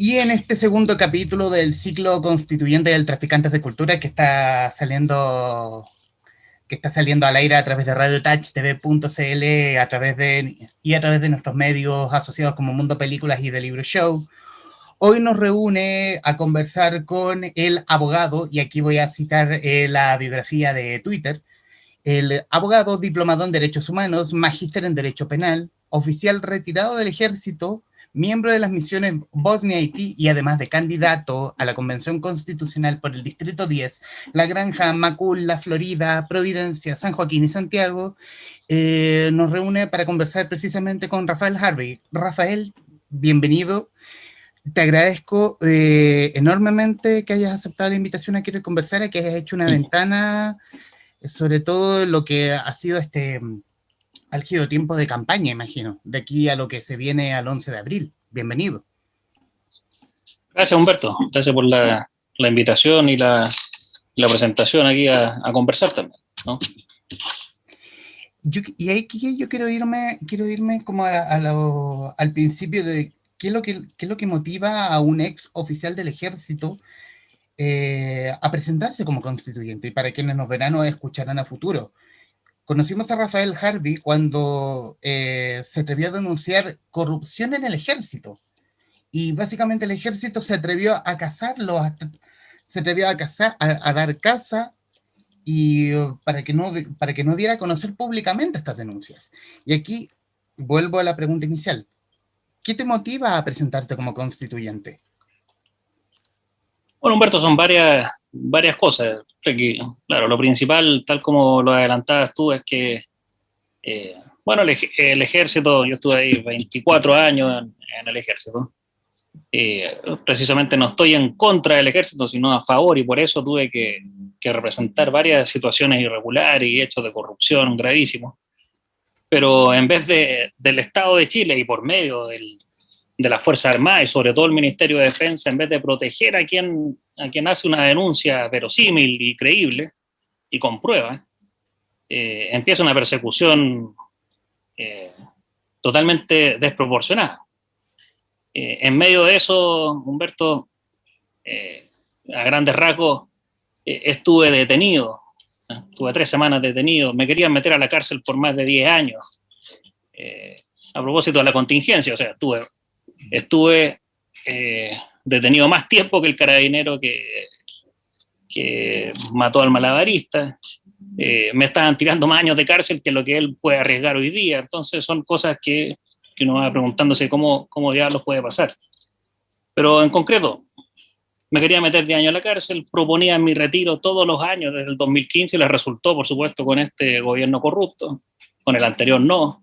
Y en este segundo capítulo del ciclo constituyente del Traficantes de Cultura que está saliendo al aire a través de radiotouchtv.cl a través de nuestros medios asociados como Mundo Películas y The Libro Show. Hoy nos reúne a conversar con el abogado, y aquí voy a citar la biografía de Twitter, el abogado diplomado en Derechos Humanos, magíster en Derecho Penal, oficial retirado del Ejército, miembro de las misiones Bosnia-Haití y además de candidato a la Convención Constitucional por el Distrito 10, La Granja, Macul, La Florida, Providencia, San Joaquín y Santiago, nos reúne para conversar precisamente con Rafael Harvey. Rafael, bienvenido. Te agradezco enormemente que hayas aceptado la invitación a querer conversar, a que hayas hecho una ventana sobre todo lo que ha sido este álgido tiempo de campaña, imagino, de aquí a lo que se viene al 11 de abril. Bienvenido. Gracias, Humberto. Gracias por la invitación y la presentación aquí a conversar también, ¿no? Y aquí yo quiero irme como al principio de qué es lo que motiva a un ex oficial del ejército a presentarse como constituyente, y para quienes nos verán o escucharán a futuro. Conocimos a Rafael Harvey cuando se atrevió a denunciar corrupción en el ejército. Y básicamente el ejército se atrevió a cazarlo, a dar caza, y para que no diera a conocer públicamente estas denuncias. Y aquí vuelvo a la pregunta inicial. ¿Qué te motiva a presentarte como constituyente? Bueno, Humberto, son varias cosas. Claro, lo principal, tal como lo adelantabas tú, es que, bueno, el ejército, yo estuve ahí 24 años en el ejército. Precisamente no estoy en contra del ejército, sino a favor, y por eso tuve que representar varias situaciones irregulares y hechos de corrupción gravísimos. Pero en vez del Estado de Chile y por medio de las Fuerzas Armadas y sobre todo el Ministerio de Defensa, en vez de proteger a quien hace una denuncia verosímil y creíble y con pruebas, empieza una persecución totalmente desproporcionada. En medio de eso, Humberto, a grandes rasgos, estuve detenido. Estuve 3 semanas detenido. Me querían meter a la cárcel por más de 10 años. A propósito de la contingencia, o sea, estuve detenido más tiempo que el carabinero que mató al malabarista. Me estaban tirando más años de cárcel que lo que él puede arriesgar hoy día. Entonces son cosas que uno va preguntándose cómo diablos puede pasar. Pero en concreto, me quería meter 10 años a la cárcel, proponía mi retiro todos los años desde el 2015 y les resultó, por supuesto, con este gobierno corrupto, con el anterior no.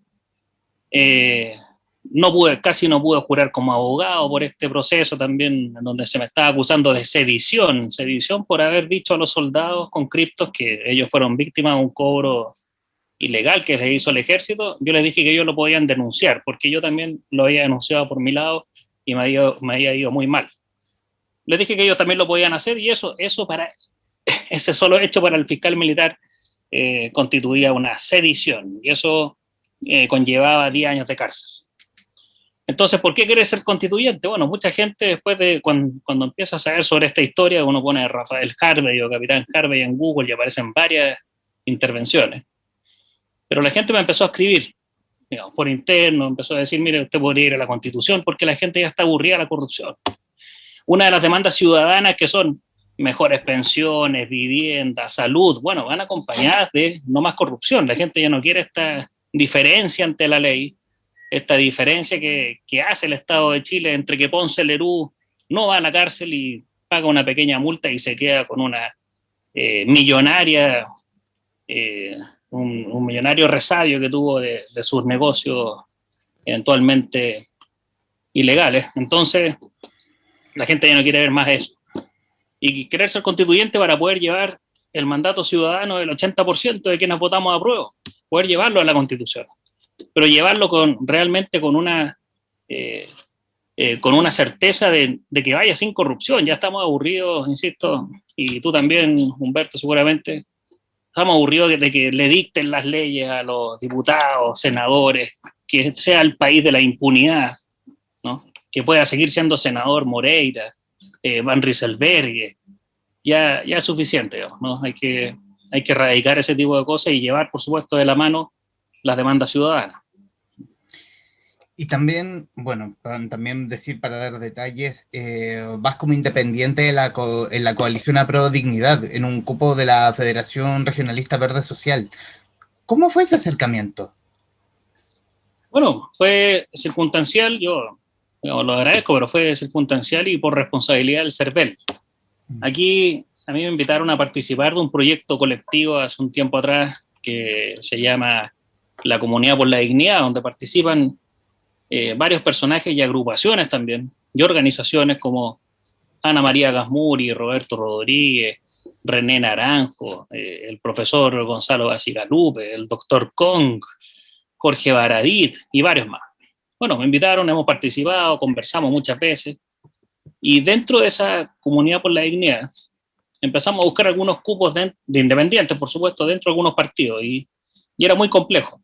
Casi no pude jurar como abogado por este proceso también, en donde se me estaba acusando de sedición por haber dicho a los soldados con criptos que ellos fueron víctimas de un cobro ilegal que les hizo el ejército. Yo les dije que ellos lo podían denunciar, porque yo también lo había denunciado por mi lado y me había ido muy mal. Les dije que ellos también lo podían hacer, y ese solo hecho para el fiscal militar constituía una sedición, y eso conllevaba 10 años de cárcel. Entonces, ¿por qué querés ser constituyente? Bueno, mucha gente después de cuando empieza a saber sobre esta historia, uno pone Rafael Harvey o Capitán Harvey en Google y aparecen varias intervenciones. Pero la gente me empezó a escribir, digamos, por interno, empezó a decir, mire, usted podría ir a la Constitución porque la gente ya está aburrida de la corrupción. Una de las demandas ciudadanas, que son mejores pensiones, vivienda, salud, bueno, van acompañadas de no más corrupción. La gente ya no quiere esta diferencia ante la ley, esta diferencia que hace el Estado de Chile entre que Ponce Lerú no va a la cárcel y paga una pequeña multa y se queda con una millonaria, un millonario resabio que tuvo de sus negocios eventualmente ilegales. Entonces, la gente ya no quiere ver más eso. Y querer ser constituyente para poder llevar el mandato ciudadano del 80% de quienes votamos a prueba, poder llevarlo a la Constitución, pero llevarlo realmente con una certeza de que vaya sin corrupción. Ya estamos aburridos, insisto, y tú también, Humberto, seguramente, estamos aburridos de que le dicten las leyes a los diputados, senadores, que sea el país de la impunidad, ¿no? que pueda seguir siendo senador Moreira, Van Rieselberghe, ya es suficiente, digamos, ¿no? Hay que erradicar ese tipo de cosas y llevar, por supuesto, de la mano las demandas ciudadanas. Y también, bueno, también decir, para dar detalles, vas como independiente en la coalición Apro Dignidad, en un cupo de la Federación Regionalista Verde Social. ¿Cómo fue ese acercamiento? Bueno, fue circunstancial, yo lo agradezco, pero fue circunstancial y por responsabilidad del CERVEL. Aquí a mí me invitaron a participar de un proyecto colectivo hace un tiempo atrás que se llama La Comunidad por la Dignidad, donde participan varios personajes y agrupaciones también, y organizaciones como Ana María Gasmuri, Roberto Rodríguez, René Naranjo, el profesor Gonzalo Basigalupe, el doctor Kong, Jorge Baradit y varios más. Bueno, me invitaron, hemos participado, conversamos muchas veces, y dentro de esa comunidad por la dignidad empezamos a buscar algunos cupos de independientes, por supuesto, dentro de algunos partidos, y era muy complejo.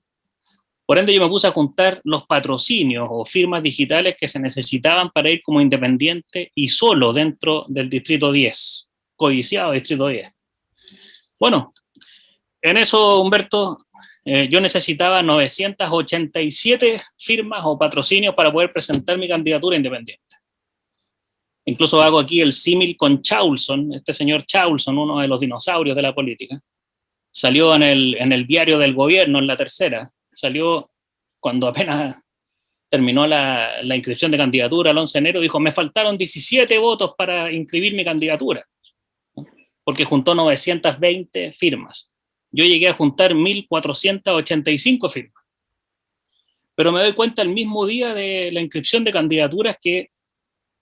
Por ende, yo me puse a juntar los patrocinios o firmas digitales que se necesitaban para ir como independiente y solo dentro del Distrito 10, codiciado Distrito 10. Bueno, en eso, Humberto, yo necesitaba 987 firmas o patrocinios para poder presentar mi candidatura independiente. Incluso hago aquí el símil con Chaulson, este señor Chaulson, uno de los dinosaurios de la política. Salió en el diario del gobierno, en La Tercera, salió cuando apenas terminó la inscripción de candidatura el 11 de enero, dijo, me faltaron 17 votos para inscribir mi candidatura, porque juntó 920 firmas. Yo llegué a juntar 1.485 firmas. Pero me doy cuenta el mismo día de la inscripción de candidaturas que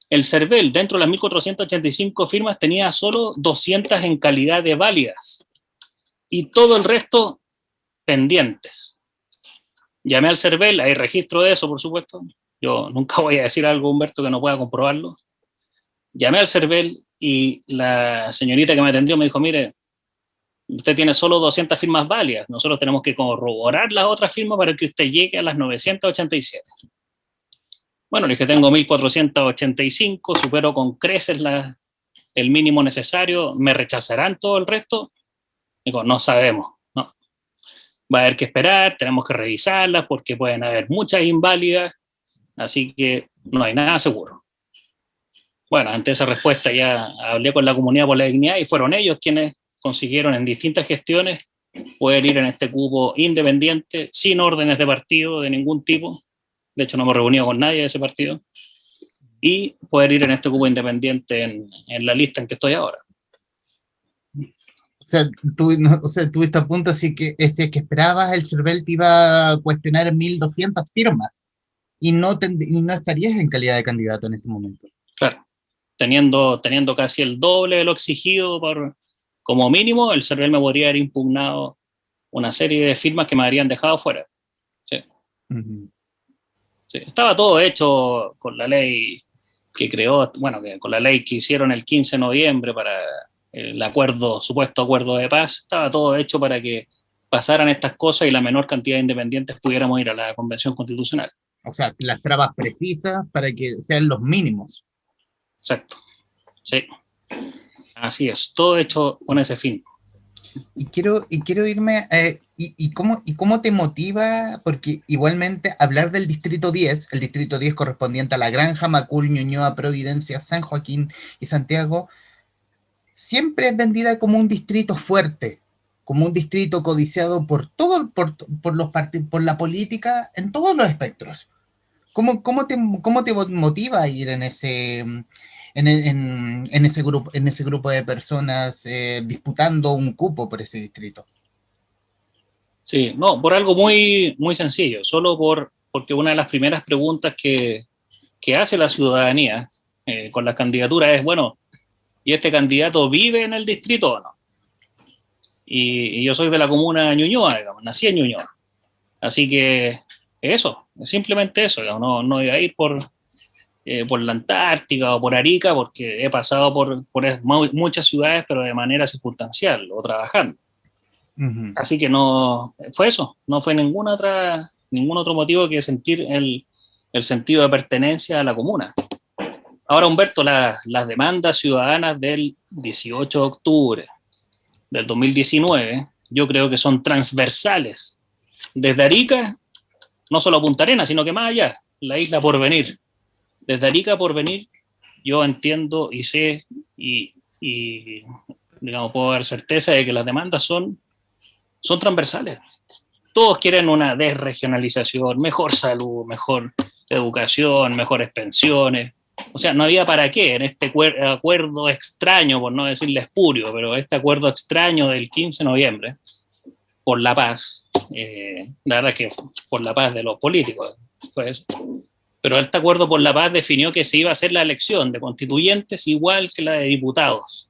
el CERVEL, dentro de las 1.485 firmas, tenía solo 200 en calidad de válidas y todo el resto pendientes. Llamé al CERVEL, hay registro de eso, por supuesto. Yo nunca voy a decir algo, Humberto, que no pueda comprobarlo. Llamé al CERVEL y la señorita que me atendió me dijo, mire, usted tiene solo 200 firmas válidas, nosotros tenemos que corroborar las otras firmas para que usted llegue a las 987. Bueno, le dije, tengo 1.485, supero con creces el mínimo necesario, ¿me rechazarán todo el resto? Digo, no sabemos, no. Va a haber que esperar, tenemos que revisarlas porque pueden haber muchas inválidas, así que no hay nada seguro. Bueno, ante esa respuesta ya hablé con la Comunidad por la Dignidad y fueron ellos quienes consiguieron en distintas gestiones poder ir en este cupo independiente, sin órdenes de partido de ningún tipo. De hecho, no hemos reunido con nadie de ese partido. Y poder ir en este cupo independiente en la lista en que estoy ahora. O sea, tú estás a punto, así que ese que esperabas, el CERVEL te iba a cuestionar 1.200 firmas y no estarías en calidad de candidato en este momento. Claro, teniendo casi el doble de lo exigido como mínimo, el CERVEL me podría haber impugnado una serie de firmas que me habrían dejado fuera. Sí. Uh-huh. Sí, estaba todo hecho con la ley que creó, bueno, con la ley que hicieron el 15 de noviembre para el supuesto acuerdo de paz, estaba todo hecho para que pasaran estas cosas y la menor cantidad de independientes pudiéramos ir a la Convención Constitucional. O sea, las trabas precisas para que sean los mínimos. Exacto, sí. Así es, todo hecho con ese fin. Y quiero irme, ¿y cómo te motiva? Porque igualmente hablar del Distrito 10, el Distrito 10 correspondiente a La Granja, Macul, Ñuñoa, Providencia, San Joaquín y Santiago, siempre es vendida como un distrito fuerte, como un distrito codiciado por la política en todos los espectros. ¿Cómo te motiva a ir en ese grupo de personas disputando un cupo por ese distrito? Sí, no, por algo muy, muy sencillo, solo porque una de las primeras preguntas que hace la ciudadanía con la candidatura es, bueno, ¿y este candidato vive en el distrito o no? Y yo soy de la comuna de Ñuñoa, digamos, nací en Ñuñoa. Así que eso, simplemente eso, digamos, no iba a ir por la Antártica o por Arica, porque he pasado por muchas ciudades, pero de manera circunstancial o trabajando. Uh-huh. Así que no fue eso, no fue ningún otro motivo que sentir el el sentido de pertenencia a la comuna. Ahora, Humberto, las demandas ciudadanas del 18 de octubre del 2019, yo creo que son transversales. Desde Arica, no solo a Punta Arenas, sino que más allá, la isla Porvenir. Desde Arica a Porvenir, yo entiendo y sé y digamos, puedo dar certeza de que las demandas son transversales. Todos quieren una desregionalización, mejor salud, mejor educación, mejores pensiones. O sea, no había para qué en este acuerdo extraño, por no decirle espurio, pero este acuerdo extraño del 15 de noviembre, por la paz, la verdad que por la paz de los políticos, fue eso. Pero este acuerdo por la paz definió que se iba a hacer la elección de constituyentes igual que la de diputados.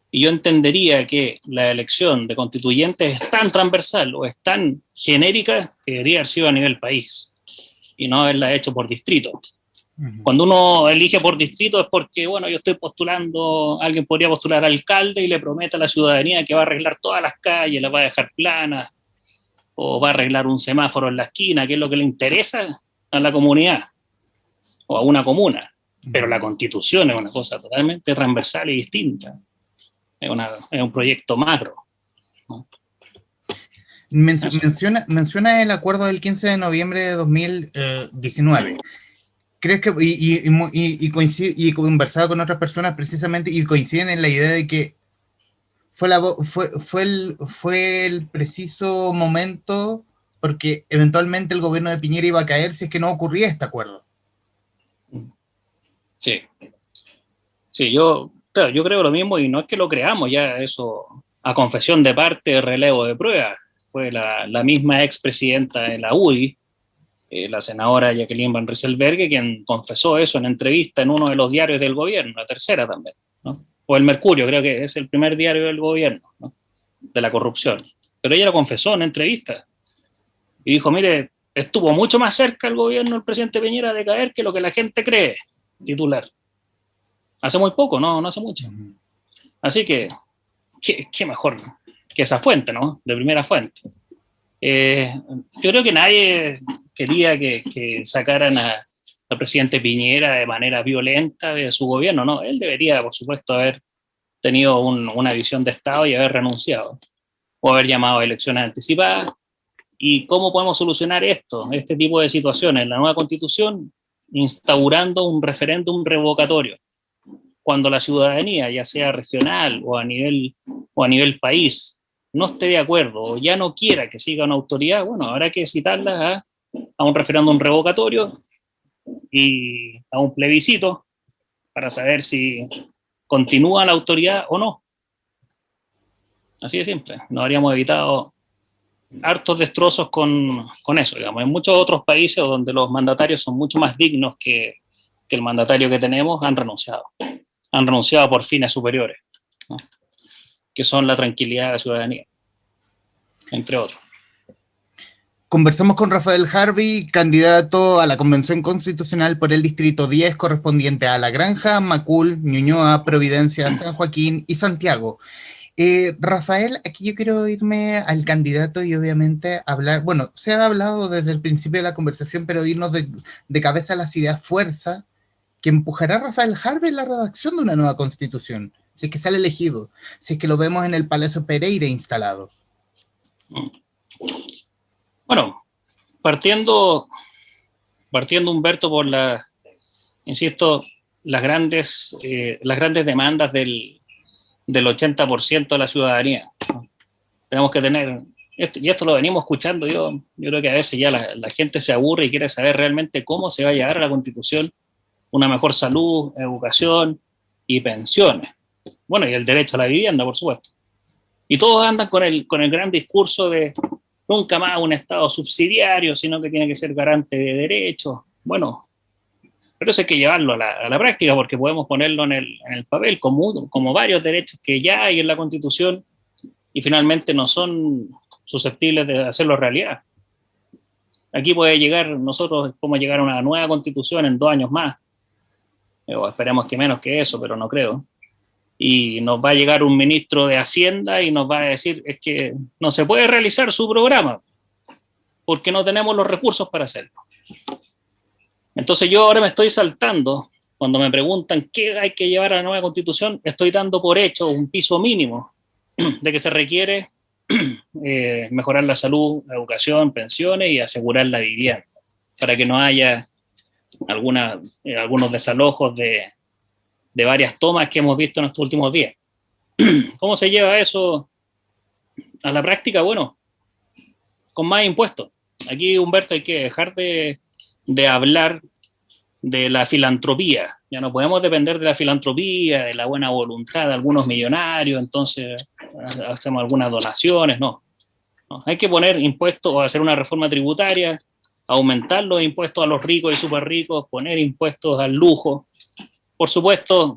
Y yo entendería que la elección de constituyentes es tan transversal o es tan genérica que debería haber sido a nivel país y no haberla hecho por distrito. Cuando uno elige por distrito es porque, bueno, yo estoy postulando, alguien podría postular alcalde y le promete a la ciudadanía que va a arreglar todas las calles, las va a dejar planas, o va a arreglar un semáforo en la esquina, que es lo que le interesa a la comunidad o a una comuna. Pero la Constitución es una cosa totalmente transversal y distinta. Es un proyecto macro, ¿no? Menciona el acuerdo del 15 de noviembre de 2019. ¿Crees que, y conversado con otras personas precisamente, y coinciden en la idea de que fue el preciso momento porque eventualmente el gobierno de Piñera iba a caer si es que no ocurría este acuerdo? Sí. Sí, claro, yo creo lo mismo y no es que lo creamos ya eso a confesión de parte, relevo de pruebas. Fue la misma expresidenta de la UDI, la senadora Jacqueline Van Rieselberghe, quien confesó eso en entrevista en uno de los diarios del gobierno, la tercera también, ¿no? O el Mercurio, creo que es el primer diario del gobierno, ¿no? De la corrupción. Pero ella lo confesó en entrevista y dijo, mire, estuvo mucho más cerca el gobierno del presidente Piñera de caer que lo que la gente cree, titular. Hace muy poco, no hace mucho. Así que, qué mejor que esa fuente, ¿no? De primera fuente. Yo creo que nadie quería que sacaran al presidente Piñera de manera violenta de su gobierno, ¿no? Él debería, por supuesto, haber tenido una visión de Estado y haber renunciado, o haber llamado a elecciones anticipadas. ¿Y cómo podemos solucionar este tipo de situaciones? La nueva Constitución, instaurando un referéndum revocatorio. Cuando la ciudadanía, ya sea regional o a nivel país, no esté de acuerdo o ya no quiera que siga una autoridad, bueno, habrá que citarla a un referéndum revocatorio y a un plebiscito para saber si continúa la autoridad o no. Así de simple. Nos habríamos evitado hartos destrozos con eso, digamos. En muchos otros países donde los mandatarios son mucho más dignos que el mandatario que tenemos, han renunciado por fines superiores, ¿no? Que son la tranquilidad de la ciudadanía, entre otros. Conversamos con Rafael Harvey, candidato a la Convención Constitucional por el Distrito 10, correspondiente a La Granja, Macul, Ñuñoa, Providencia, San Joaquín y Santiago. Rafael, aquí yo quiero irme al candidato y obviamente hablar, bueno, se ha hablado desde el principio de la conversación, pero irnos de cabeza a las ideas fuerza que empujará a Rafael Harvey en la redacción de una nueva constitución, si es que sale elegido, si es que lo vemos en el Palacio Pereira instalado. Bueno, partiendo Humberto por insisto, las grandes demandas del 80% de la ciudadanía. Tenemos que tener, y esto lo venimos escuchando, yo creo que a veces ya la gente se aburre y quiere saber realmente cómo se va a llegar a la Constitución una mejor salud, educación y pensiones. Bueno, y el derecho a la vivienda, por supuesto. Y todos andan con el gran discurso de nunca más un Estado subsidiario, sino que tiene que ser garante de derechos. Bueno, pero eso hay que llevarlo a la práctica, porque podemos ponerlo en el papel como varios derechos que ya hay en la Constitución y finalmente no son susceptibles de hacerlo realidad. Aquí nosotros podemos llegar a una nueva Constitución en 2 años más, o esperemos que menos que eso, pero no creo. Y nos va a llegar un ministro de Hacienda y nos va a decir, es que no se puede realizar su programa porque no tenemos los recursos para hacerlo. Entonces yo ahora me estoy saltando, cuando me preguntan qué hay que llevar a la nueva constitución, estoy dando por hecho un piso mínimo de que se requiere mejorar la salud, la educación, pensiones y asegurar la vivienda, para que no haya algunos desalojos de varias tomas que hemos visto en estos últimos días. ¿Cómo se lleva eso a la práctica? Bueno, con más impuestos. Aquí, Humberto, hay que dejar de hablar de la filantropía. Ya no podemos depender de la filantropía, de la buena voluntad de algunos millonarios, entonces hacemos algunas donaciones, no. No, hay que poner impuestos o hacer una reforma tributaria, aumentar los impuestos a los ricos y súper ricos, poner impuestos al lujo. Por supuesto,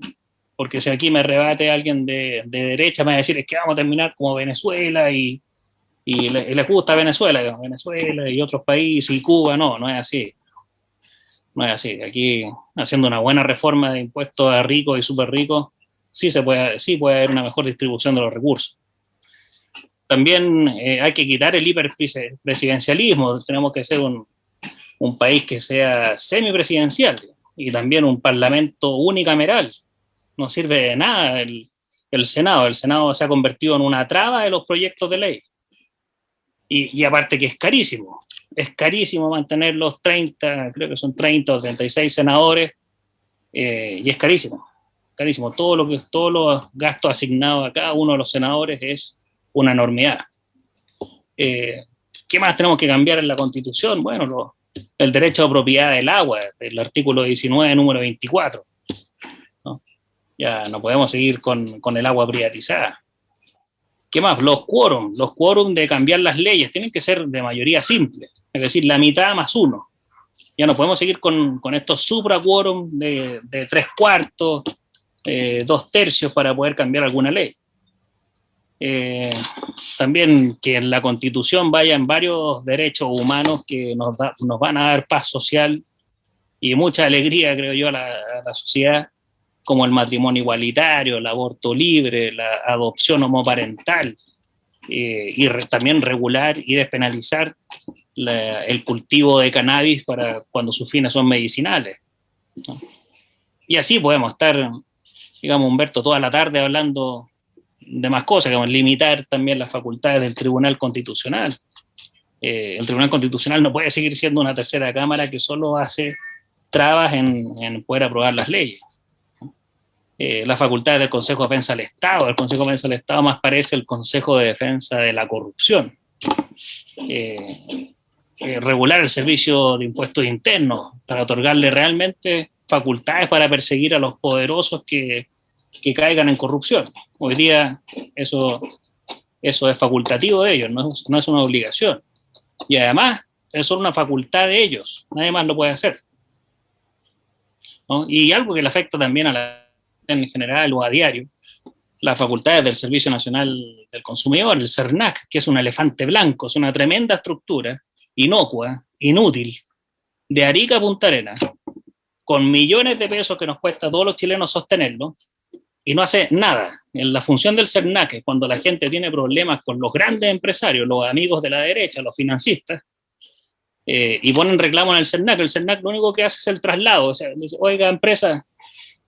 porque si aquí me rebate alguien de derecha, me va a decir es que vamos a terminar como Venezuela y les gusta Venezuela, Venezuela y otros países y Cuba. No, no es así. No es así. Aquí, haciendo una buena reforma de impuestos a ricos y súper ricos, sí puede haber una mejor distribución de los recursos. También hay que quitar el hiperpresidencialismo. Tenemos que ser un país que sea semipresidencial y también un parlamento unicameral. No sirve de nada el Senado. El Senado se ha convertido en una traba de los proyectos de ley. Y aparte que es carísimo. Es carísimo mantener los 30, creo que son 30 o 36 senadores, y es carísimo. Carísimo. Todos los gastos asignados a cada uno de los senadores es una enormidad. ¿Qué más tenemos que cambiar en la Constitución? Bueno, el derecho a propiedad del agua, el artículo 19, número 24. ¿No? Ya no podemos seguir con el agua privatizada. ¿Qué más? Los quórum de cambiar las leyes tienen que ser de mayoría simple, es decir, la mitad más uno. Ya no podemos seguir con estos supra-quórum de 3/4, 2/3 para poder cambiar alguna ley. También que en la Constitución vayan varios derechos humanos que nos van a dar paz social y mucha alegría, creo yo, a la sociedad, como el matrimonio igualitario, el aborto libre, la adopción homoparental, y también regular y despenalizar el cultivo de cannabis para cuando sus fines son medicinales, ¿no? Y así podemos estar, digamos, Humberto, toda la tarde hablando de más cosas, como limitar también las facultades del Tribunal Constitucional. El Tribunal Constitucional no puede seguir siendo una tercera cámara que solo hace trabas en poder aprobar las leyes. Las facultades del Consejo de Defensa del Estado. El Consejo de Defensa del Estado más parece el Consejo de Defensa de la Corrupción. Regular el servicio de impuestos internos para otorgarle realmente facultades para perseguir a los poderosos que caigan en corrupción. Hoy día eso es facultativo de ellos, no es una obligación. Y además es solo una facultad de ellos, nadie más lo puede hacer, ¿no? Y algo que le afecta también a la en general o a diario, las facultades del Servicio Nacional del Consumidor, el CERNAC, que es un elefante blanco, es una tremenda estructura, inocua, inútil, de Arica a Punta Arenas, con millones de pesos que nos cuesta a todos los chilenos sostenerlo, y no hace nada. En la función del CERNAC, cuando la gente tiene problemas con los grandes empresarios, los amigos de la derecha, los financistas, y ponen reclamo en el CERNAC lo único que hace es el traslado. O sea, dice, oiga, empresa,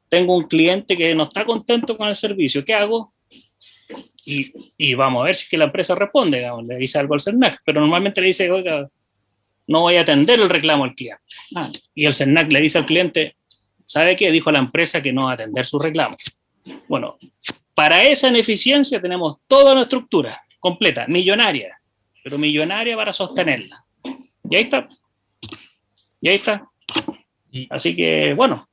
tengo un cliente que no está contento con el servicio, ¿qué hago? Y vamos a ver si es que la empresa responde, digamos, le dice algo al CERNAC, pero normalmente le dice, oiga, no voy a atender el reclamo al cliente. Y el CERNAC le dice al cliente, ¿sabe qué? Dijo la empresa que no va a atender su reclamo. Bueno, para esa ineficiencia tenemos toda una estructura completa, millonaria, pero millonaria para sostenerla. Y ahí está. Y ahí está. Así que, bueno.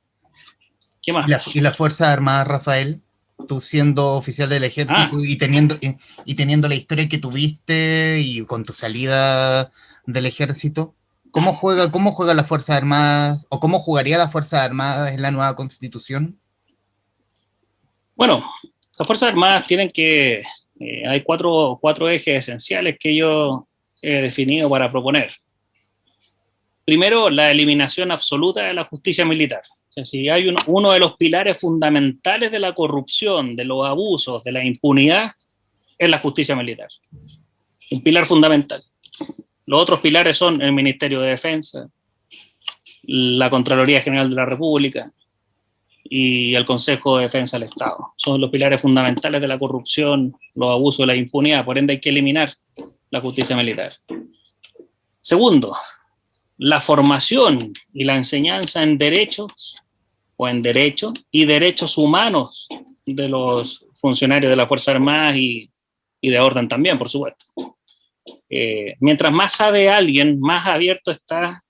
¿Qué más? ¿Y las Fuerzas Armadas, Rafael? Tú siendo oficial del ejército y teniendo la historia que tuviste y con tu salida del ejército, ¿cómo juega las Fuerzas Armadas o cómo jugaría las Fuerzas Armadas en la nueva Constitución? Bueno, las Fuerzas Armadas tienen que... hay cuatro ejes esenciales que yo he definido para proponer. Primero, la eliminación absoluta de la justicia militar. O sea, si hay uno de los pilares fundamentales de la corrupción, de los abusos, de la impunidad, es la justicia militar. Un pilar fundamental. Los otros pilares son el Ministerio de Defensa, la Contraloría General de la República y el Consejo de Defensa del Estado. Son los pilares fundamentales de la corrupción, los abusos y la impunidad, por ende hay que eliminar la justicia militar. Segundo, la formación y la enseñanza en derechos y derechos humanos de los funcionarios de las Fuerzas Armadas y de orden también, por supuesto. Mientras más sabe alguien, más abierto está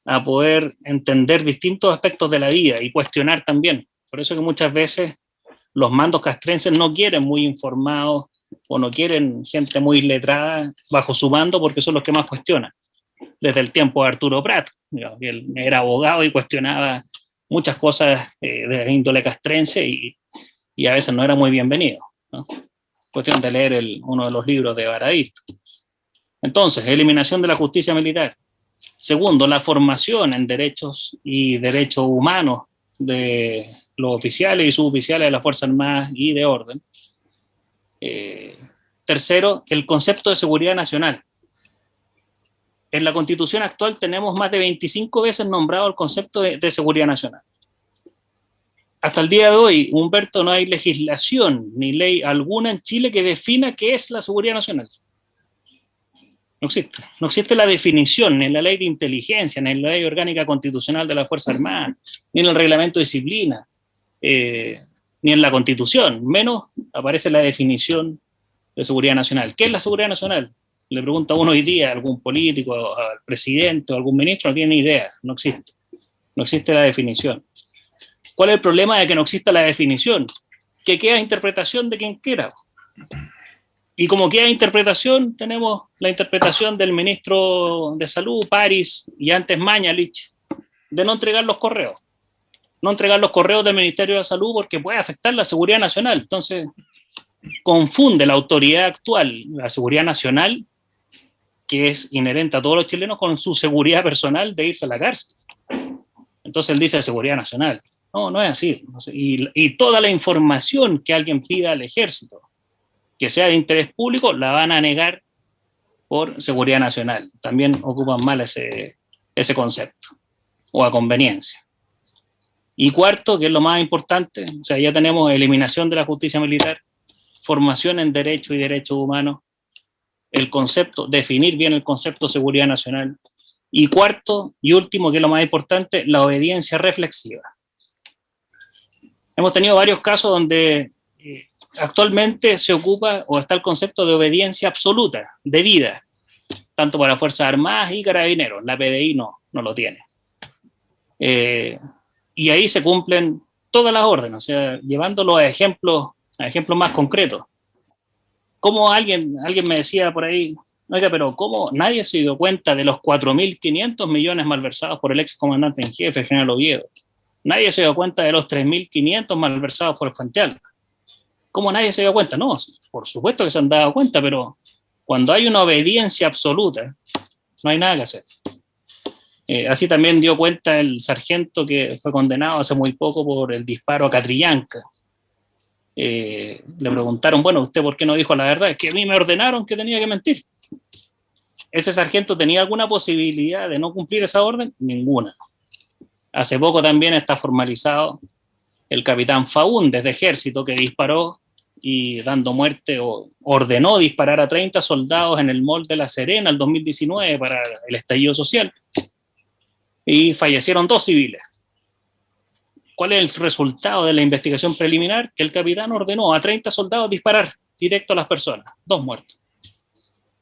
a poder entender distintos aspectos de la vida y cuestionar también. Por eso que muchas veces los mandos castrenses no quieren muy informados o no quieren gente muy letrada bajo su mando porque son los que más cuestionan. Desde el tiempo de Arturo Prat, digamos, que él era abogado y cuestionaba muchas cosas de índole castrense y a veces no era muy bienvenido, ¿no? Cuestión de leer uno de los libros de Baradit. Entonces, eliminación de la justicia militar. Segundo, la formación en derechos y derechos humanos de los oficiales y suboficiales de las Fuerzas Armadas y de orden. Tercero, el concepto de seguridad nacional. En la Constitución actual tenemos más de 25 veces nombrado el concepto de seguridad nacional. Hasta el día de hoy, Humberto, no hay legislación ni ley alguna en Chile que defina qué es la seguridad nacional. No existe. No existe la definición ni en la ley de inteligencia, ni en la ley orgánica constitucional de la Fuerza Armada, ni en el reglamento de disciplina, ni en la Constitución. Menos aparece la definición de seguridad nacional. ¿Qué es la seguridad nacional? Le pregunta uno hoy día a algún político, al presidente o algún ministro, no tiene ni idea. No existe. No existe la definición. ¿Cuál es el problema de que no exista la definición? Que queda interpretación de quien quiera. Y como queda interpretación, tenemos la interpretación del ministro de Salud, París, y antes Mañalich, de no entregar los correos. No entregar los correos del Ministerio de Salud porque puede afectar la seguridad nacional. Entonces, confunde la autoridad actual, la seguridad nacional, que es inherente a todos los chilenos, con su seguridad personal de irse a la cárcel. Entonces él dice seguridad nacional. No, no es así. Y toda la información que alguien pida al ejército, que sea de interés público, la van a negar por seguridad nacional. También ocupan mal ese concepto, o a conveniencia. Y cuarto, que es lo más importante, o sea, ya tenemos eliminación de la justicia militar, formación en derechos y derechos humanos, el concepto, definir bien el concepto de seguridad nacional. Y cuarto y último, que es lo más importante, la obediencia reflexiva. Hemos tenido varios casos donde actualmente se ocupa o está el concepto de obediencia absoluta, debida, tanto para Fuerzas Armadas y Carabineros. La PDI no lo tiene. Y ahí se cumplen todas las órdenes, o sea, llevándolo a ejemplos más concretos. Como alguien me decía por ahí, oiga, pero ¿cómo nadie se dio cuenta de los 4.500 millones malversados por el ex comandante en jefe, el general Oviedo? Nadie se dio cuenta de los 3.500 malversados por el Frente Alto. ¿Cómo nadie se dio cuenta? No, por supuesto que se han dado cuenta, pero cuando hay una obediencia absoluta, no hay nada que hacer. Así también dio cuenta el sargento que fue condenado hace muy poco por el disparo a Catrillanca. Le preguntaron, bueno, ¿usted por qué no dijo la verdad? Es que a mí me ordenaron que tenía que mentir. ¿Ese sargento tenía alguna posibilidad de no cumplir esa orden? Ninguna. Hace poco también está formalizado el capitán Faúndez de Ejército, que disparó y dando muerte o ordenó disparar a 30 soldados en el mall de La Serena el 2019 para el estallido social. Y fallecieron 2 civiles. ¿Cuál es el resultado de la investigación preliminar? Que el capitán ordenó a 30 soldados disparar directo a las personas. 2 muertos.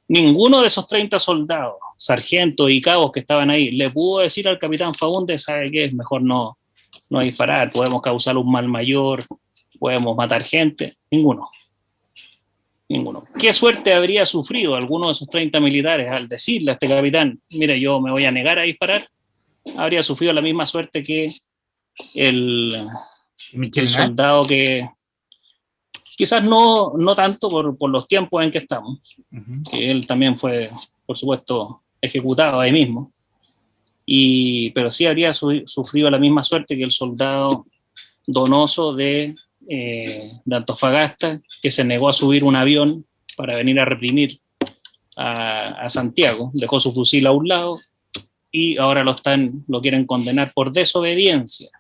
Ninguno de esos 30 soldados, sargentos y cabos que estaban ahí, le pudo decir al capitán Faúndez, ¿sabe qué? Es mejor no disparar, podemos causar un mal mayor, podemos matar gente. Ninguno. ¿Qué suerte habría sufrido alguno de esos 30 militares al decirle a este capitán, mire, yo me voy a negar a disparar? Habría sufrido la misma suerte que el soldado que quizás no tanto por los tiempos en que estamos, que él también fue, por supuesto, ejecutado ahí mismo, pero sí habría sufrido la misma suerte que el soldado Donoso de Antofagasta, que se negó a subir un avión para venir a reprimir a Santiago, dejó su fusil a un lado y ahora lo quieren condenar por desobediencia.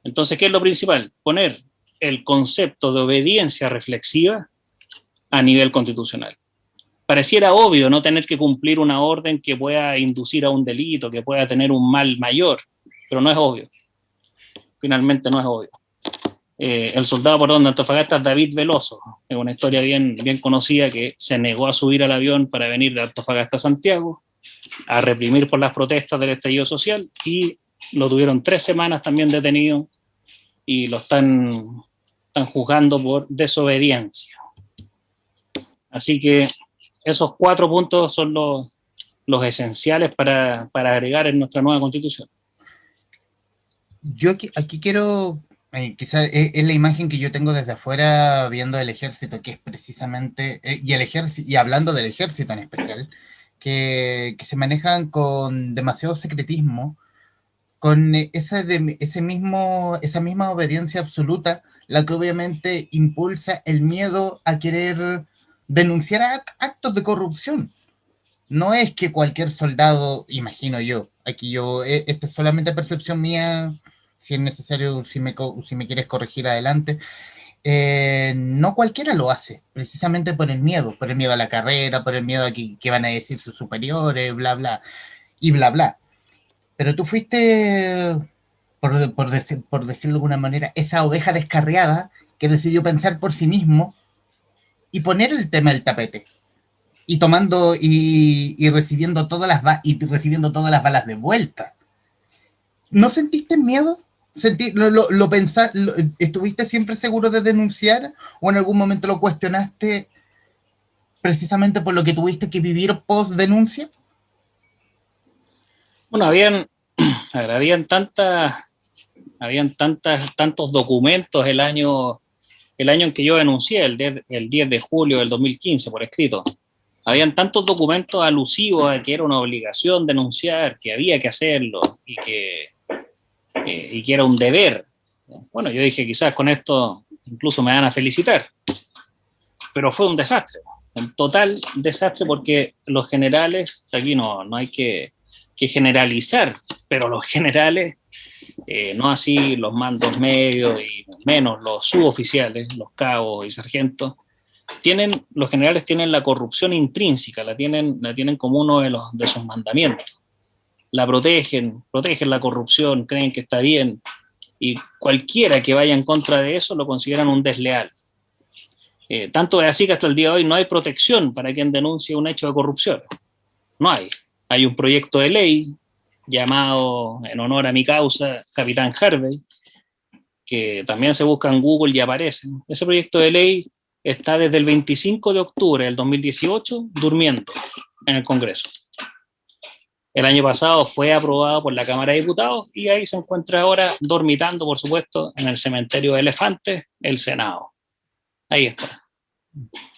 Entonces, ¿qué es lo principal? Poner el concepto de obediencia reflexiva a nivel constitucional. Pareciera obvio no tener que cumplir una orden que pueda inducir a un delito, que pueda tener un mal mayor, pero no es obvio. Finalmente no es obvio. El soldado por donde Antofagasta es David Veloso, es una historia bien conocida, que se negó a subir al avión para venir de Antofagasta a Santiago, a reprimir por las protestas del estallido social, y lo tuvieron 3 semanas también detenido y lo están juzgando por desobediencia. Así que esos 4 puntos son los esenciales para agregar en nuestra nueva Constitución. Yo aquí quiero, quizás es la imagen que yo tengo desde afuera viendo el ejército, que es precisamente, y hablando del ejército en especial, que se manejan con demasiado secretismo, con esa misma obediencia absoluta, la que obviamente impulsa el miedo a querer denunciar actos de corrupción. No es que cualquier soldado, imagino yo, esta es solamente percepción mía, si es necesario, si me quieres corregir adelante, no cualquiera lo hace, precisamente por el miedo a la carrera, por el miedo a que van a decir sus superiores, bla, bla, y bla, bla. Pero tú fuiste, por decirlo de alguna manera, esa oveja descarriada que decidió pensar por sí mismo y poner el tema del tapete. Y tomando y recibiendo todas las balas de vuelta. ¿No sentiste miedo? ¿Estuviste siempre seguro de denunciar o en algún momento lo cuestionaste precisamente por lo que tuviste que vivir post denuncia? Bueno, habían tantos documentos el año en que yo denuncié, el 10 de julio del 2015, por escrito. Habían tantos documentos alusivos a que era una obligación denunciar, que había que hacerlo y que era un deber. Bueno, yo dije, quizás con esto incluso me van a felicitar, pero fue un desastre, un total desastre, porque los generales, aquí no hay que generalizar, pero los generales, no así los mandos medios y menos los suboficiales, los cabos y sargentos, los generales tienen la corrupción intrínseca, la tienen como uno de sus mandamientos. La protegen la corrupción, creen que está bien, y cualquiera que vaya en contra de eso lo consideran un desleal. Tanto es así que hasta el día de hoy no hay protección para quien denuncie un hecho de corrupción. No hay. Hay un proyecto de ley llamado, en honor a mi causa, Capitán Harvey, que también se busca en Google y aparece. Ese proyecto de ley está desde el 25 de octubre del 2018 durmiendo en el Congreso. El año pasado fue aprobado por la Cámara de Diputados y ahí se encuentra ahora dormitando, por supuesto, en el cementerio de elefantes, el Senado. Ahí está.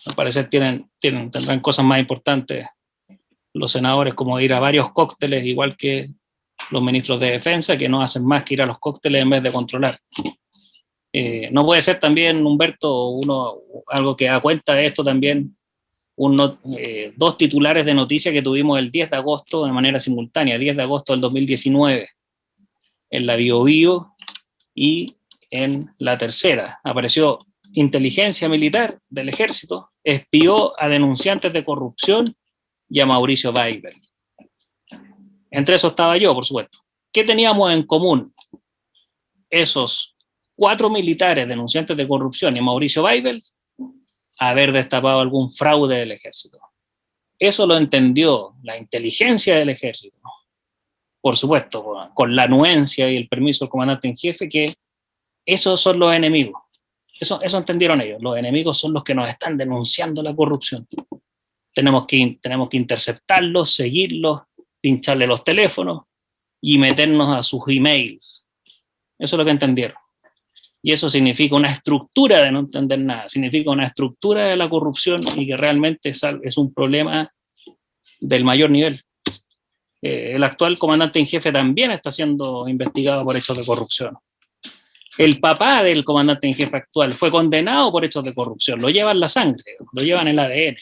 Al parecer tendrán cosas más importantes los senadores, como ir a varios cócteles, igual que los ministros de defensa, que no hacen más que ir a los cócteles en vez de controlar. No puede ser también, Humberto, algo que da cuenta de esto también, dos titulares de noticias que tuvimos el 10 de agosto de manera simultánea, 10 de agosto del 2019, en la Biobío y en La Tercera. Apareció inteligencia militar del ejército, espió a denunciantes de corrupción y a Mauricio Weibel. Entre esos estaba yo, por supuesto. ¿Qué teníamos en común esos 4 militares denunciantes de corrupción y Mauricio Weibel? Haber destapado algún fraude del ejército. Eso lo entendió la inteligencia del ejército, por supuesto, con la anuencia y el permiso del comandante en jefe, que esos son los enemigos. Eso entendieron ellos. Los enemigos son los que nos están denunciando la corrupción. Tenemos que interceptarlos, seguirlos, pincharle los teléfonos y meternos a sus emails. Eso es lo que entendieron. Y eso significa una estructura de no entender nada, significa una estructura de la corrupción y que realmente es un problema del mayor nivel. El actual comandante en jefe también está siendo investigado por hechos de corrupción. El papá del comandante en jefe actual fue condenado por hechos de corrupción, lo lleva en la sangre, lo lleva en el ADN.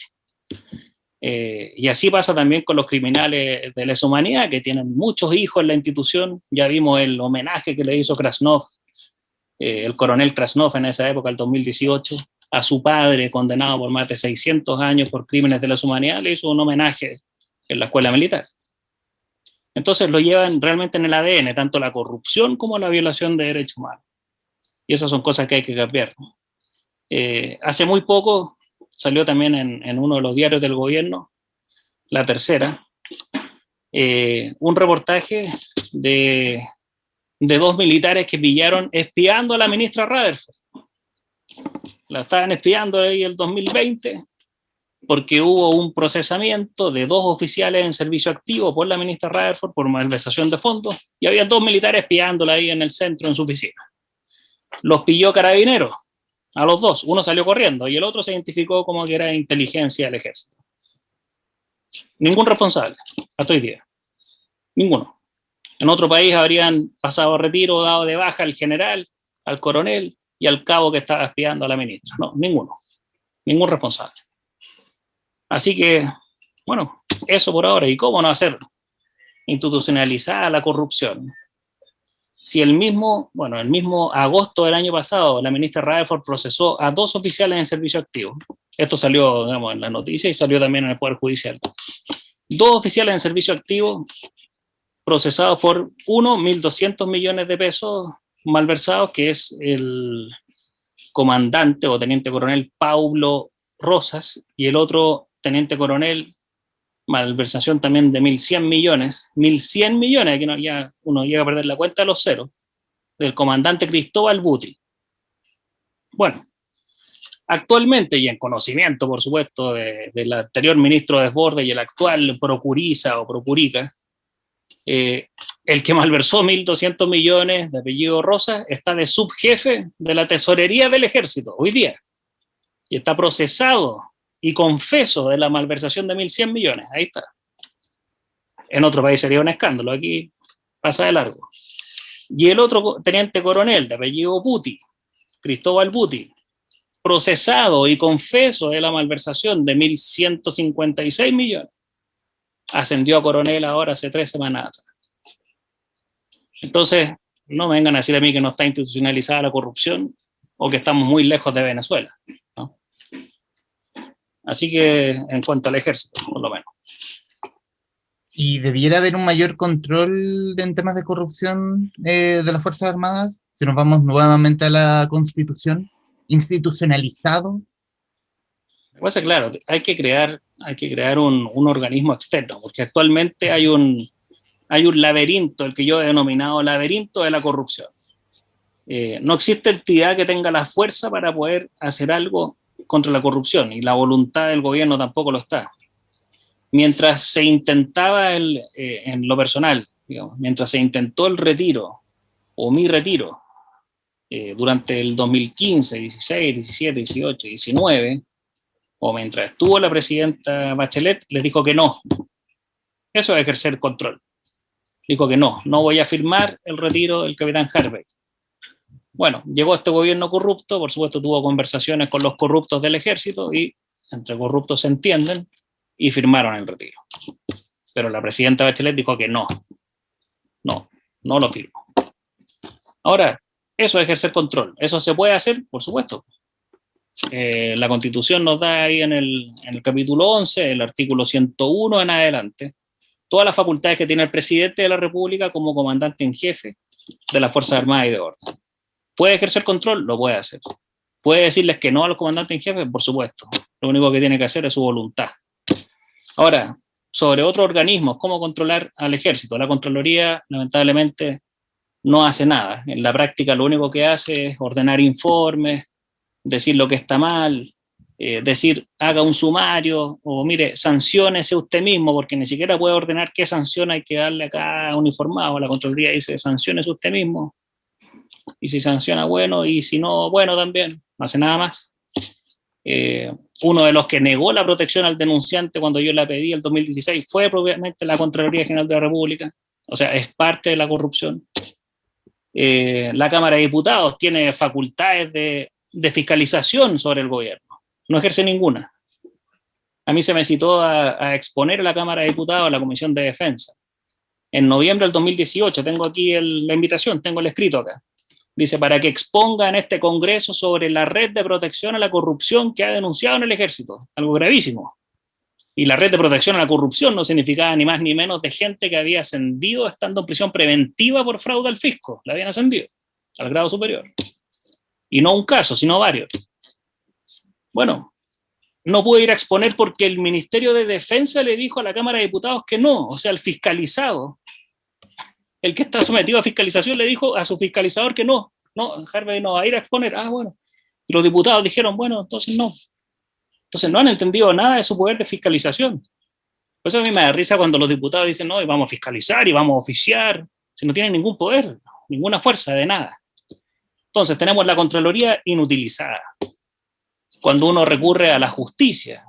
Y así pasa también con los criminales de lesa humanidad, que tienen muchos hijos en la institución. Ya vimos el homenaje que le hizo Krasnov, el coronel Krasnov en esa época, el 2018, a su padre, condenado por más de 600 años por crímenes de lesa humanidad, le hizo un homenaje en la escuela militar. Entonces lo llevan realmente en el ADN, tanto la corrupción como la violación de derechos humanos. Y esas son cosas que hay que cambiar. Hace muy poco salió también en uno de los diarios del gobierno, La Tercera, un reportaje de 2 militares que pillaron espiando a la ministra Rutherford. La estaban espiando ahí el 2020 porque hubo un procesamiento de 2 oficiales en servicio activo por la ministra Rutherford por malversación de fondos, y había 2 militares espiándola ahí en el centro, en su oficina. Los pilló Carabineros, a los 2. Uno salió corriendo y el otro se identificó como que era inteligencia del ejército. Ningún responsable, hasta hoy día. Ninguno. En otro país habrían pasado a retiro, dado de baja al general, al coronel y al cabo que estaba espiando a la ministra. No, ninguno. Ningún responsable. Así que, bueno, eso por ahora. ¿Y cómo no hacer institucionalizada la corrupción? Si el mismo agosto del año pasado, la ministra Rutherford procesó a 2 oficiales en servicio activo. Esto salió, digamos, en la noticia y salió también en el Poder Judicial. 2 oficiales en servicio activo procesados por uno, 1.200 millones de pesos malversados, que es el comandante o teniente coronel Paulo Rosas, y el otro teniente coronel, malversación también de 1.100 millones, 1.100 millones, aquí no, ya uno llega a perder la cuenta de los ceros, del comandante Cristóbal Buti. Bueno, actualmente, y en conocimiento, por supuesto, del anterior ministro Desbordes y el actual procuriza o procurica, el que malversó 1.200 millones, de apellido Rosas, está de subjefe de la tesorería del ejército hoy día, y está procesado y confeso de la malversación de 1.100 millones. Ahí está. En otro país sería un escándalo, aquí pasa de largo. Y el otro teniente coronel, de apellido Buti, Cristóbal Buti, procesado y confeso de la malversación de 1.156 millones, ascendió a coronel ahora hace 3 semanas. Entonces, no me vengan a decir a mí que no está institucionalizada la corrupción o que estamos muy lejos de Venezuela, ¿no? Así que, en cuanto al ejército, por lo menos. ¿Y debiera haber un mayor control en temas de corrupción de las Fuerzas Armadas? Si nos vamos nuevamente a la Constitución, institucionalizado. Pues claro, hay que crear un organismo externo, porque actualmente hay un laberinto, el que yo he denominado laberinto de la corrupción. No existe entidad que tenga la fuerza para poder hacer algo contra la corrupción, y la voluntad del gobierno tampoco lo está. Mientras se intentaba en lo personal, digamos, mientras se intentó el retiro o mi retiro durante el 2015, 16, 17, 18, 19, o mientras estuvo la presidenta Bachelet, les dijo que no. Eso es ejercer control. Dijo que no voy a firmar el retiro del capitán Harvey. Bueno, llegó este gobierno corrupto, por supuesto tuvo conversaciones con los corruptos del ejército y entre corruptos se entienden y firmaron el retiro. Pero la presidenta Bachelet dijo que no lo firmo. Ahora, eso es ejercer control. ¿Eso se puede hacer? Por supuesto. La Constitución nos da ahí en el capítulo 11, el artículo 101 en adelante, todas las facultades que tiene el presidente de la República como comandante en jefe de las Fuerzas Armadas y de Orden. ¿Puede ejercer control? Lo puede hacer. ¿Puede decirles que no a los comandantes en jefe? Por supuesto. Lo único que tiene que hacer es su voluntad. Ahora, sobre otros organismos, ¿cómo controlar al ejército? La Contraloría, lamentablemente, no hace nada. En la práctica lo único que hace es ordenar informes, decir lo que está mal, decir haga un sumario, o mire, sanciónese usted mismo, porque ni siquiera puede ordenar qué sanción hay que darle a cada uniformado. La Contraloría dice sanciónese usted mismo, y si sanciona, bueno, y si no, bueno también, no hace nada más. Uno de los que negó la protección al denunciante cuando yo la pedí en el 2016 fue propiamente la Contraloría General de la República, o sea, es parte de la corrupción. La Cámara de Diputados tiene facultades de fiscalización sobre el gobierno, no ejerce ninguna. a mí se me citó a exponer a la Cámara de Diputados a la Comisión de Defensa. En noviembre del 2018, tengo aquí la invitación, tengo el escrito acá. Dice, para que exponga en este Congreso sobre la red de protección a la corrupción que ha denunciado en el Ejército. Algo gravísimo. Y la red de protección a la corrupción no significaba ni más ni menos de gente que había ascendido estando en prisión preventiva por fraude al fisco. La habían ascendido al grado superior. Y no un caso, sino varios. Bueno, no pude ir a exponer porque el Ministerio de Defensa le dijo a la Cámara de Diputados que no. O sea, el fiscalizado, el que está sometido a fiscalización, le dijo a su fiscalizador que no. No, Harvey no va a ir a exponer. Ah, bueno. Y los diputados dijeron, bueno, entonces no. Entonces no han entendido nada de su poder de fiscalización. Por eso a mí me da risa cuando los diputados dicen, no, y vamos a fiscalizar y vamos a oficiar, si no tienen ningún poder, ninguna fuerza de nada. Entonces tenemos la Contraloría inutilizada. Cuando uno recurre a la justicia,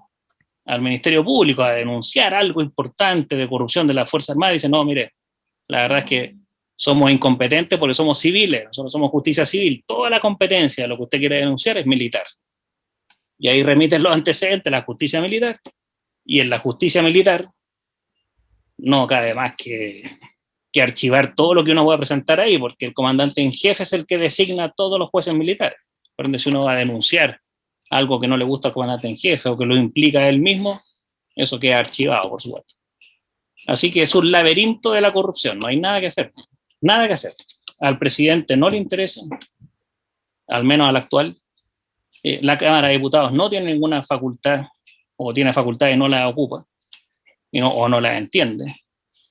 al Ministerio Público, a denunciar algo importante de corrupción de la Fuerza Armada, dice, no, mire, la verdad es que somos incompetentes porque somos civiles, nosotros somos justicia civil, toda la competencia de lo que usted quiere denunciar es militar. Y ahí remiten los antecedentes a la justicia militar, y en la justicia militar no cabe más que archivar todo lo que uno pueda presentar ahí, porque el comandante en jefe es el que designa a todos los jueces militares. Por ende, si uno va a denunciar algo que no le gusta al comandante en jefe o que lo implica a él mismo, eso queda archivado, por supuesto. Así que es un laberinto de la corrupción, no hay nada que hacer, nada que hacer. Al presidente no le interesa, al menos al actual. La Cámara de Diputados no tiene ninguna facultad, o tiene facultad y no la ocupa, o no la entiende.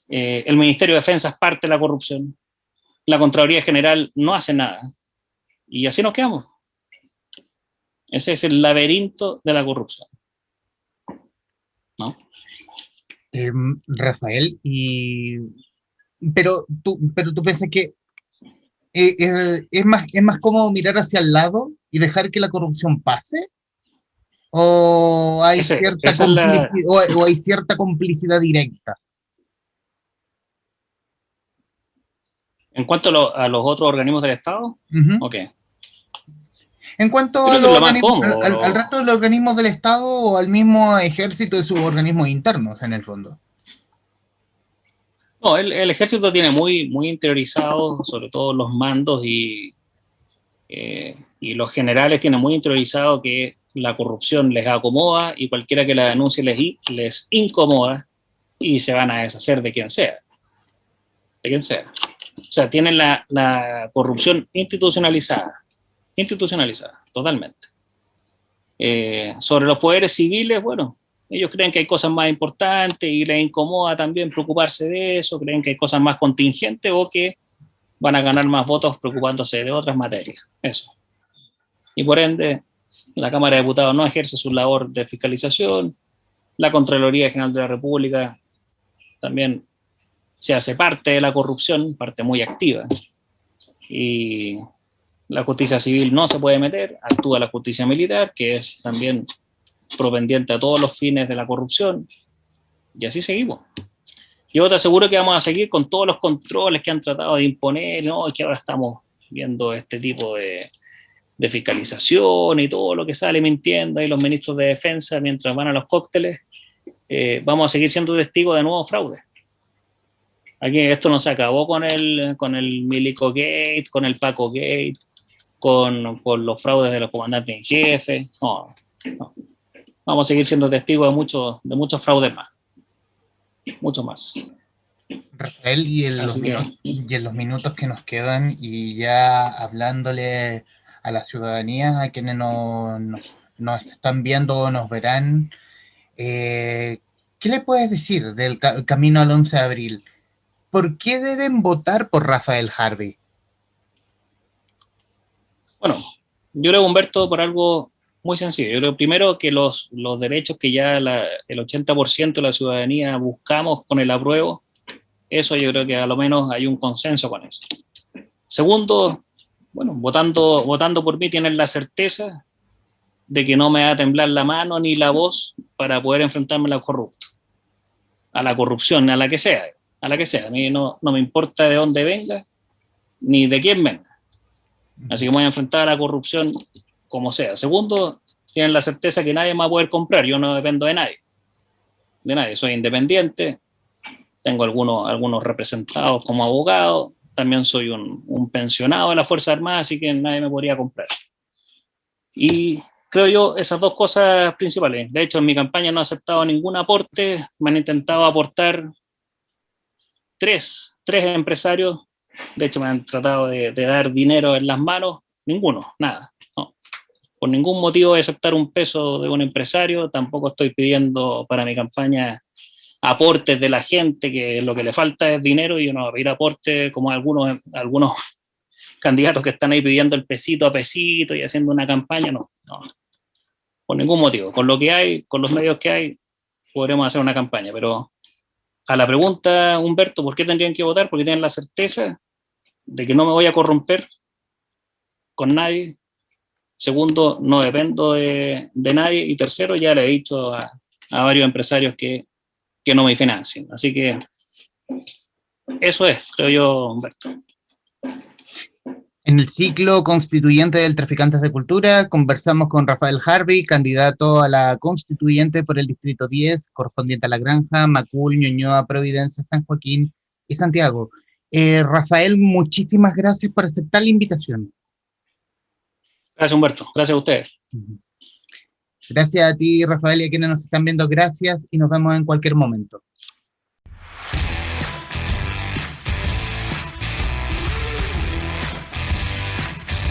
El Ministerio de Defensa es parte de la corrupción. La Contraloría General no hace nada. Y así nos quedamos. Ese es el laberinto de la corrupción, ¿no? Rafael, pero tú piensas que es más cómodo mirar hacia el lado y dejar que la corrupción pase, o hay o hay cierta complicidad directa. En cuanto a los otros organismos del Estado, okay. En cuanto a al resto de los organismos del Estado o al mismo ejército y sus organismos internos, en el fondo. No, el ejército tiene muy interiorizado, sobre todo los mandos y los generales tienen muy interiorizado que la corrupción les acomoda y cualquiera que la denuncie les incomoda y se van a deshacer de quien sea. De quien sea. O sea, tienen la corrupción institucionalizada, totalmente. Sobre los poderes civiles, bueno, ellos creen que hay cosas más importantes y les incomoda también preocuparse de eso, creen que hay cosas más contingentes o que van a ganar más votos preocupándose de otras materias. Eso. Y por ende, la Cámara de Diputados no ejerce su labor de fiscalización, la Contraloría General de la República también se hace parte de la corrupción, parte muy activa. Y la justicia civil no se puede meter, actúa la justicia militar, que es también propendiente a todos los fines de la corrupción, y así seguimos. Yo te aseguro que vamos a seguir con todos los controles que han tratado de imponer, ¿no? Que ahora estamos viendo este tipo de fiscalización y todo lo que sale mintiendo ahí los ministros de defensa mientras van a los cócteles. Vamos a seguir siendo testigos de nuevos fraudes. Aquí esto no se acabó con el Milico Gate, con el Paco Gate, con los fraudes de los comandantes en jefe. No. Vamos a seguir siendo testigos de muchos fraudes más. Mucho más. Rafael, y en los minutos que nos quedan, y ya hablándole a la ciudadanía, a quienes nos están viendo o nos verán, ¿qué le puedes decir del camino al 11 de abril? ¿Por qué deben votar por Rafael Harvey? Bueno, yo creo, Humberto, por algo muy sencillo. Yo creo primero que los derechos que ya el 80% de la ciudadanía buscamos con el apruebo, eso yo creo que a lo menos hay un consenso con eso. Segundo, bueno, votando por mí tienen la certeza de que no me va a temblar la mano ni la voz para poder enfrentarme a los corruptos, a la corrupción, a la que sea. A mí no me importa de dónde venga, ni de quién venga. Así que me voy a enfrentar a la corrupción como sea. Segundo, tienen la certeza que nadie me va a poder comprar, yo no dependo de nadie. de nadie. Soy independiente, tengo algunos representados como abogado, también soy un pensionado de la Fuerza Armada, así que nadie me podría comprar. Y creo yo esas dos cosas principales. De hecho, en mi campaña no he aceptado ningún aporte, me han intentado aportar tres empresarios, de hecho me han tratado de dar dinero en las manos, ninguno, nada. No. Por ningún motivo de aceptar un peso de un empresario, tampoco estoy pidiendo para mi campaña aportes de la gente, que lo que le falta es dinero, y yo no voy a pedir aportes como algunos candidatos que están ahí pidiendo el pesito a pesito y haciendo una campaña, no, por ningún motivo. Con lo que hay, con los medios que hay, podremos hacer una campaña, pero a la pregunta, Humberto, ¿por qué tendrían que votar? Porque tienen la certeza de que no me voy a corromper con nadie. Segundo, no dependo de nadie. Y tercero, ya le he dicho a varios empresarios que no me financien. Así que eso es, creo yo, Humberto. En el ciclo constituyente del Traficantes de Cultura, conversamos con Rafael Harvey, candidato a la constituyente por el Distrito 10, correspondiente a La Granja, Macul, Ñuñoa, Providencia, San Joaquín y Santiago. Rafael, muchísimas gracias por aceptar la invitación. Gracias, Humberto. Gracias a ustedes. Gracias a ti, Rafael, y a quienes nos están viendo, gracias, y nos vemos en cualquier momento.